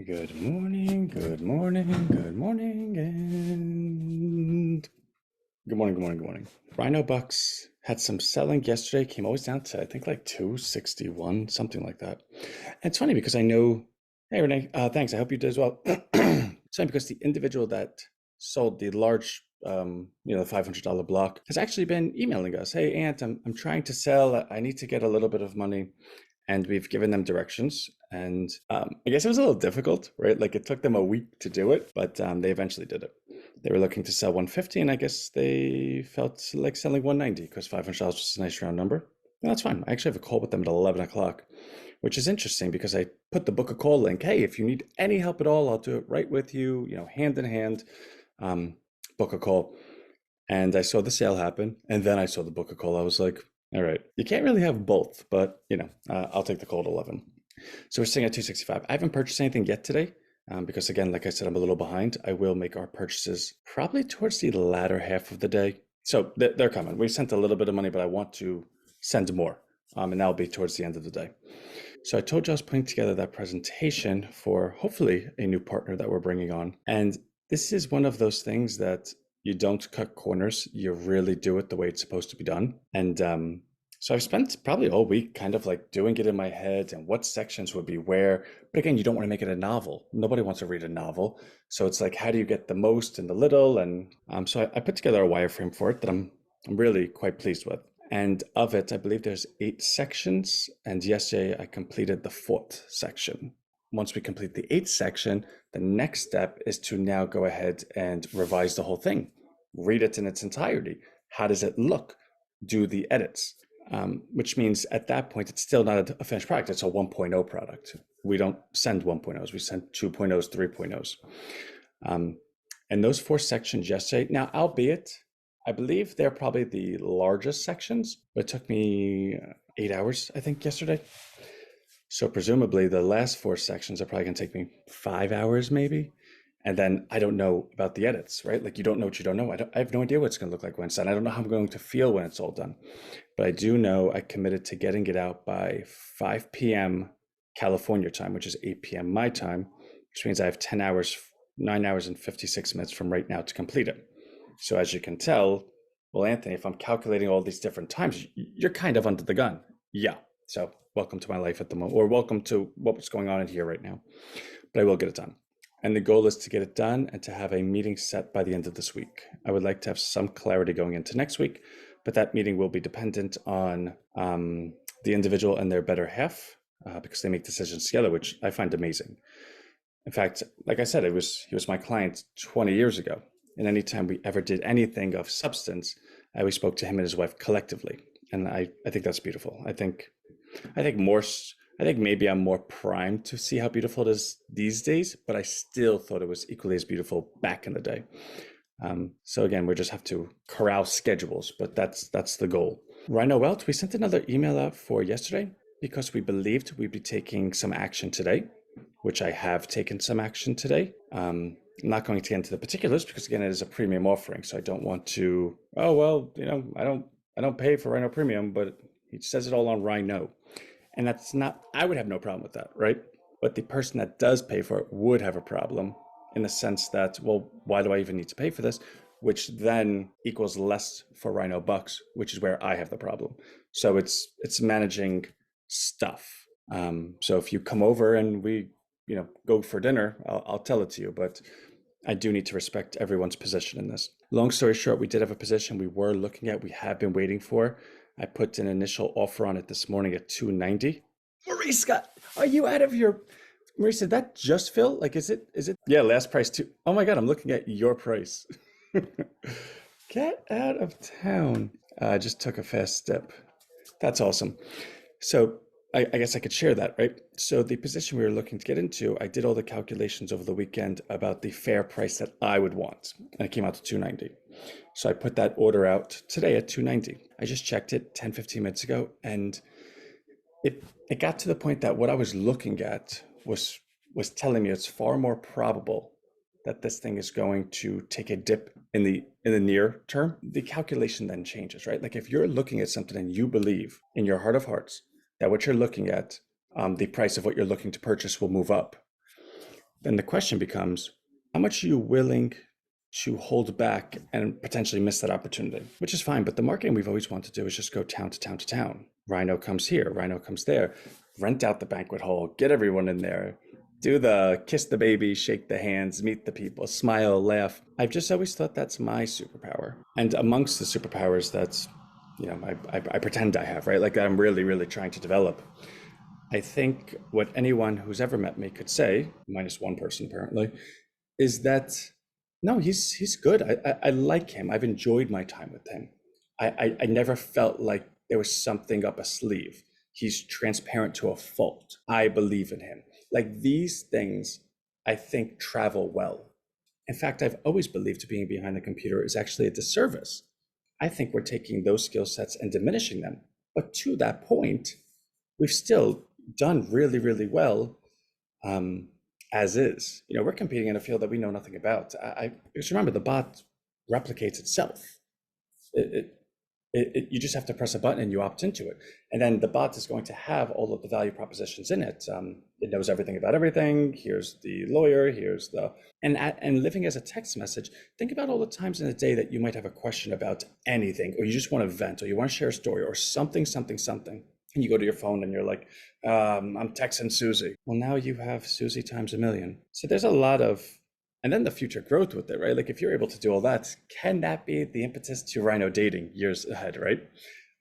Good morning, good morning, good morning, and good morning, good morning, good morning. Rhino Bucks had some selling yesterday, came always down to, I think, like 261, something like that. And it's funny because I know, hey, Renee, thanks. I hope you did as well. It's funny because the individual that sold the large, the $500 block has actually been emailing us. Hey, Ant, I'm trying to sell. I need to get a little bit of money, and we've given them directions. And I guess it was a little difficult, right? Like it took them a week to do it, but they eventually did it. They were looking to sell 150, and I guess they felt like selling 190 because $500 was a nice round number. And that's fine. I actually have a call with them at 11 o'clock, which is interesting because I put the book a call link. Hey, if you need any help at all, I'll do it right with you, hand in hand, book a call. And I saw the sale happen, and then I saw the book a call. I was like, all right, you can't really have both, but I'll take the call at 11. So we're sitting at 265. I haven't purchased anything yet today because, again, like I said, I'm a little behind. I will make our purchases probably towards the latter half of the day. So they're coming. We sent a little bit of money, but I want to send more, and that'll be towards the end of the day. So I told you I was putting together that presentation for hopefully a new partner that we're bringing on. And this is one of those things that you don't cut corners. You really do it the way it's supposed to be done. And so I've spent probably all week kind of like doing it in my head and what sections would be where. But again, you don't want to make it a novel. Nobody wants to read a novel. So it's like, how do you get the most in the little? And so I put together a wireframe for it that I'm really quite pleased with. And of it, I believe there's 8 sections. And yesterday I completed the 4th section. Once we complete the 8th section, the next step is to now go ahead and revise the whole thing. Read it in its entirety. How does it look? Do the edits. Which means at that point, it's still not a finished product. It's a 1.0 product. We don't send 1.0s. We send 2.0s, 3.0s. And those 4 sections yesterday, now, albeit, I believe they're probably the largest sections, but it took me 8 hours, I think, yesterday. So presumably the last 4 sections are probably going to take me 5 hours, maybe. And then I don't know about the edits, right? Like you don't know what you don't know. I have no idea what it's going to look like when it's done. I don't know how I'm going to feel when it's all done. But I do know I committed to getting it out by 5 p.m. California time, which is 8 p.m. my time, which means I have 10 hours, 9 hours and 56 minutes from right now to complete it. So as you can tell, well, Anthony, if I'm calculating all these different times, you're kind of under the gun. Yeah. So welcome to my life at the moment, or welcome to what's going on in here right now. But I will get it done. And the goal is to get it done and to have a meeting set by the end of this week. I would like to have some clarity going into next week, but that meeting will be dependent on the individual and their better half because they make decisions together, which I find amazing. In fact, like I said, he was my client 20 years ago. And anytime we ever did anything of substance, I always spoke to him and his wife collectively. And I think that's beautiful. I think maybe I'm more primed to see how beautiful it is these days, but I still thought it was equally as beautiful back in the day. So again, we just have to corral schedules, but that's the goal. Rhino Welt, we sent another email out for yesterday because we believed we'd be taking some action today, which I have taken some action today. I'm not going to get into the particulars because again, it is a premium offering. So I don't want to, oh, well, I don't pay for Rhino Premium, but he says it all on Rhino. And that's not, I would have no problem with that, right? But the person that does pay for it would have a problem in the sense that, well, why do I even need to pay for this? Which then equals less for Rhino Bucks, which is where I have the problem. So it's managing stuff. So if you come over and we, go for dinner, I'll tell it to you, but I do need to respect everyone's position in this. Long story short, we did have a position we were looking at, we have been waiting for. I put an initial offer on it this morning at 290. Marisa, are you out of your... Marisa, did that just fill? Like, is it? Yeah, last price too. Oh my God, I'm looking at your price. Get out of town. I just took a fast step. That's awesome. So I guess I could share that, right? So the position we were looking to get into, I did all the calculations over the weekend about the fair price that I would want. And it came out to 290. So I put that order out today at 290. I just checked it 10, 15 minutes ago, and it got to the point that what I was looking at was telling me it's far more probable that this thing is going to take a dip in the near term. The calculation then changes, right? Like if you're looking at something and you believe in your heart of hearts that what you're looking at, the price of what you're looking to purchase will move up, then the question becomes, how much are you willing to hold back and potentially miss that opportunity? Which is fine, but the marketing we've always wanted to do is just go town to town to town. Rhino comes here, Rhino comes there, rent out the banquet hall, get everyone in there, do the kiss the baby, shake the hands, meet the people, smile, laugh. I've just always thought that's my superpower. And amongst the superpowers that's, I pretend I have, right? Like I'm really, really trying to develop. I think what anyone who's ever met me could say, minus one person apparently, is that no, he's good. I like him. I've enjoyed my time with him. I never felt like there was something up a sleeve. He's transparent to a fault. I believe in him. Like these things, I think travel well. In fact, I've always believed being behind the computer is actually a disservice. I think we're taking those skill sets and diminishing them. But to that point, we've still done really, really well as is. We're competing in a field that we know nothing about. Just remember, the bot replicates itself. It, you just have to press a button and you opt into it. And then the bot is going to have all of the value propositions in it. It knows everything about everything. Here's the lawyer, here's the, and living as a text message, think about all the times in a day that you might have a question about anything, or you just want to vent, or you want to share a story, or something. And you go to your phone and you're like, I'm texting Susie. Well, now you have Susie times a million. So there's a lot of, and then the future growth with it, right? Like if you're able to do all that, can that be the impetus to Rhino dating years ahead, right?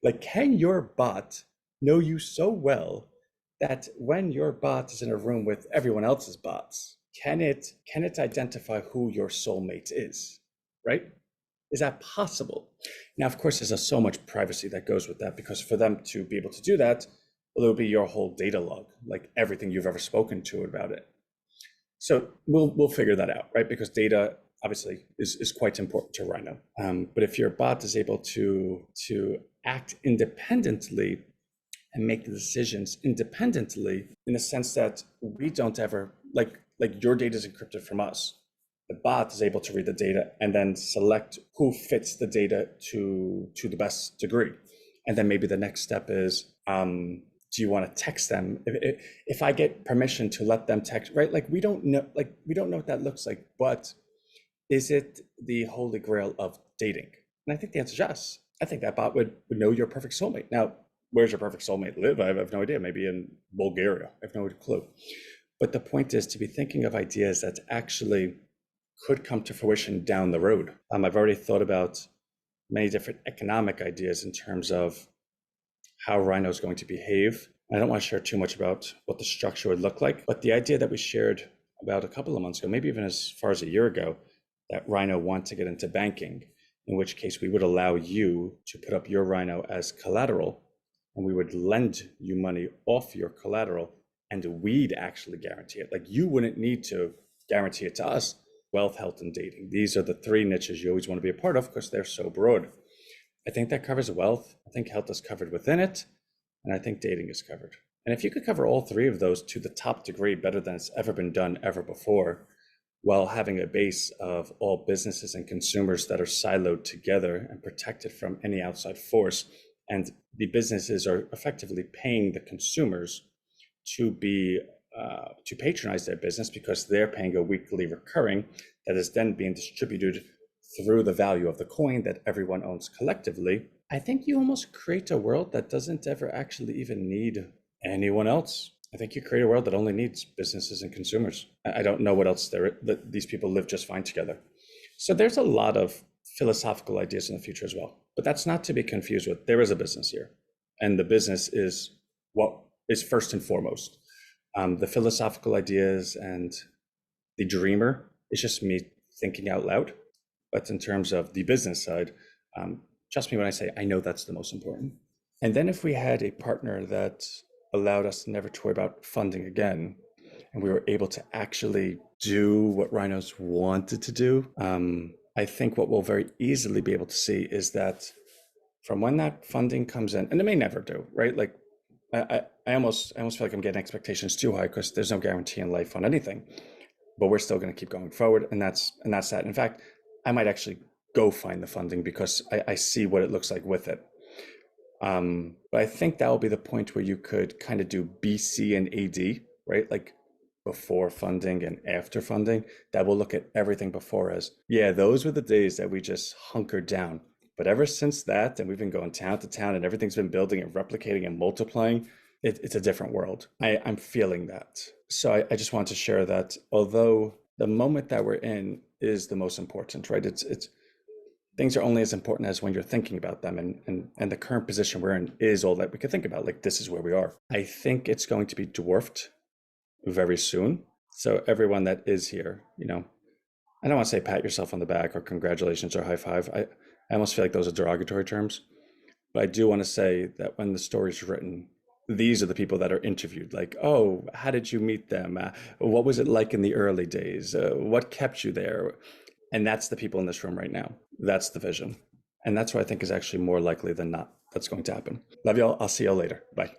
Like, can your bot know you so well that when your bot is in a room with everyone else's bots, can it identify who your soulmate is, right? Is that possible? Now, of course, there's so much privacy that goes with that, because for them to be able to do that, well, it'll be your whole data log, like everything you've ever spoken to about it. So we'll figure that out, right? Because data obviously is quite important to Rhino. But if your bot is able to act independently and make the decisions independently, in the sense that we don't ever, like your data is encrypted from us, the bot is able to read the data and then select who fits the data to the best degree. And then maybe the next step is, do you want to text them? If I get permission to let them text, right? Like we don't know what that looks like, but is it the holy grail of dating? And I think the answer is yes. I think that bot would know your perfect soulmate. Now, where's your perfect soulmate live? I have no idea. Maybe in Bulgaria. I have no clue. But the point is to be thinking of ideas that actually could come to fruition down the road. I've already thought about many different economic ideas in terms of how Rhino is going to behave. I don't want to share too much about what the structure would look like, but the idea that we shared about a couple of months ago, maybe even as far as a year ago, that Rhino wants to get into banking, in which case we would allow you to put up your Rhino as collateral, and we would lend you money off your collateral, and we'd actually guarantee it. Like you wouldn't need to guarantee it to us. Wealth, health, and dating. These are the three niches you always want to be a part of because they're so broad. I think that covers wealth. I think health is covered within it. And I think dating is covered. And if you could cover all three of those to the top degree, better than it's ever been done ever before, while having a base of all businesses and consumers that are siloed together and protected from any outside force, and the businesses are effectively paying the consumers to be to patronize their business because they're paying a weekly recurring that is then being distributed through the value of the coin that everyone owns collectively, I think you almost create a world that doesn't ever actually even need anyone else. I think you create a world that only needs businesses and consumers. I don't know what else that these people live just fine together. So there's a lot of philosophical ideas in the future as well, but that's not to be confused with, there is a business here, and the business is what is first and foremost. The philosophical ideas and the dreamer is just me thinking out loud. But in terms of the business side, trust me when I say I know that's the most important. And then if we had a partner that allowed us never to worry about funding again, and we were able to actually do what Rhinos wanted to do, I think what we'll very easily be able to see is that from when that funding comes in, and it may never do, right? Like I almost feel like I'm getting expectations too high because there's no guarantee in life on anything, but we're still going to keep going forward, and that's that. In fact, I might actually go find the funding because I see what it looks like with it. But I think that will be the point where you could kind of do BC and AD, right? Like before funding and after funding that will look at everything before as, yeah, those were the days that we just hunkered down. But ever since that, and we've been going town to town and everything's been building and replicating and multiplying, it's a different world. I'm feeling that. So I just want to share that although the moment that we're in is the most important, right? It's things are only as important as when you're thinking about them, and the current position we're in is all that we can think about. Like, this is where we are. I think it's going to be dwarfed very soon. So everyone that is here, I don't want to say pat yourself on the back or congratulations or high five. I almost feel like those are derogatory terms. But I do want to say that when the story's written, these are the people that are interviewed. Like, oh, how did you meet them? What was it like in the early days? What kept you there? And that's the people in this room right now. That's the vision. And that's what I think is actually more likely than not that's going to happen. Love y'all. I'll see y'all later. Bye.